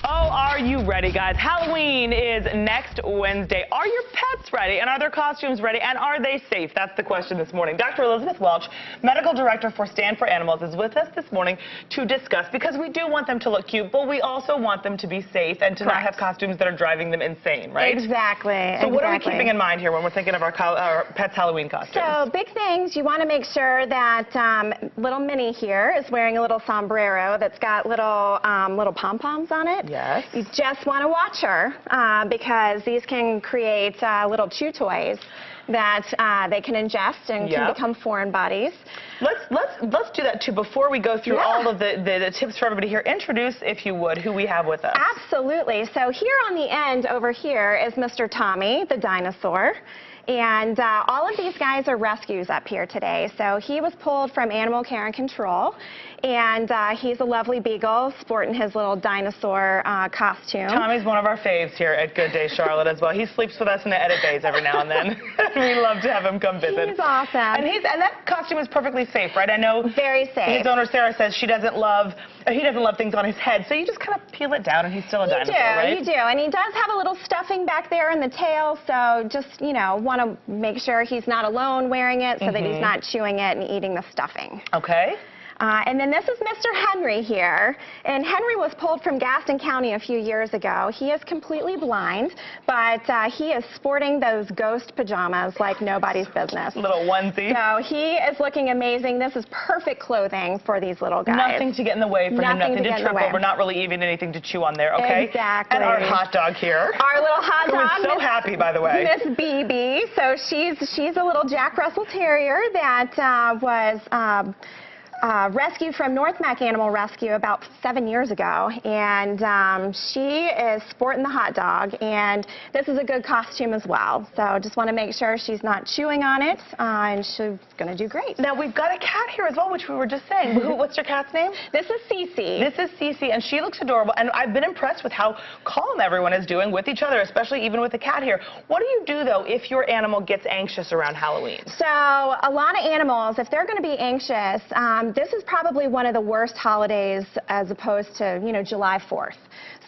Oh, are you ready, guys? Halloween is next Wednesday. Are your pets ready? And are their costumes ready? And are they safe? That's the question this morning. Dr. Elizabeth Welch, Medical Director for Stand for Animals, is with us this morning to discuss, because we do want them to look cute, but we also want them to be safe and to not have costumes that are driving them insane, right? Exactly. So what are we keeping in mind here when we're thinking of our pets' Halloween costumes? So big things, you want to make sure that little Minnie here is wearing a little sombrero that's got little pom-poms on it. Yes. You just want to watch her because these can create little chew toys that they can ingest and can become foreign bodies. Let's do that too. Before we go through all of the tips for everybody here, introduce, if you would, who we have with us. Absolutely. So here on the end over here is Mr. Tommy, the dinosaur. And all of these guys are rescues up here today. So he was pulled from Animal Care and Control, and he's a lovely beagle sporting his little dinosaur costume. Tommy's one of our faves here at Good Day Charlotte as well. He sleeps with us in the edit bays every now and then. We love to have him come visit. He's awesome. And that costume is perfectly safe, right? I know very safe. His owner Sarah says he doesn't love things on his head, so you just kind of peel it down and he's still a dinosaur, right? You do, and he does have a little stuffing back there in the tail, so just, you know, want to make sure he's not alone wearing it so that he's not chewing it and eating the stuffing. Okay. And then this is Mr. Henry here, and Henry was pulled from Gaston County a few years ago. He is completely blind, but he is sporting those ghost pajamas like nobody's business. Little onesie. So he is looking amazing. This is perfect clothing for these little guys. Nothing to get in the way for him, nothing to trip over, not really even anything to chew on there, okay? Exactly. And our hot dog here. Our little hot dog. Who is so happy, by the way. Miss BB. So she's a little Jack Russell Terrier that was rescued from North Mac Animal Rescue about 7 years ago, and she is sporting the hot dog, and this is a good costume as well. So just want to make sure she's not chewing on it, and she's going to do great. Now we've got a cat here as well, which we were just saying. What's your cat's name? This is Cece. This is Cece, and she looks adorable, and I've been impressed with how calm everyone is doing with each other, especially even with the cat here. What do you do, though, if your animal gets anxious around Halloween? So a lot of animals, if they're going to be anxious, this is probably one of the worst holidays as opposed to, you know, July 4th.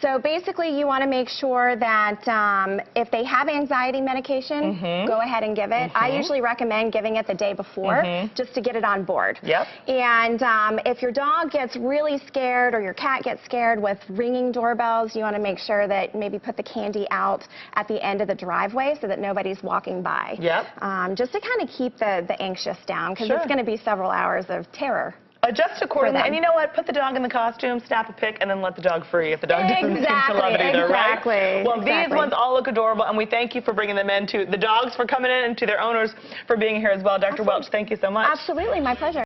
So basically you want to make sure that if they have anxiety medication, go ahead and give it. I usually recommend giving it the day before just to get it on board. Yep. And if your dog gets really scared or your cat gets scared with ringing doorbells, you want to make sure that maybe put the candy out at the end of the driveway so that nobody's walking by. Yep. Just to kind of keep the anxious down, because it's going to be several hours of terror. Adjust accordingly, and you know what? Put the dog in the costume, snap a pic, and then let the dog free if the dog doesn't seem to love it either, right? Well, these ones all look adorable, and we thank you for bringing them in, to the dogs for coming in, and to their owners for being here as well. Dr. Welch, thank you so much. Absolutely, my pleasure.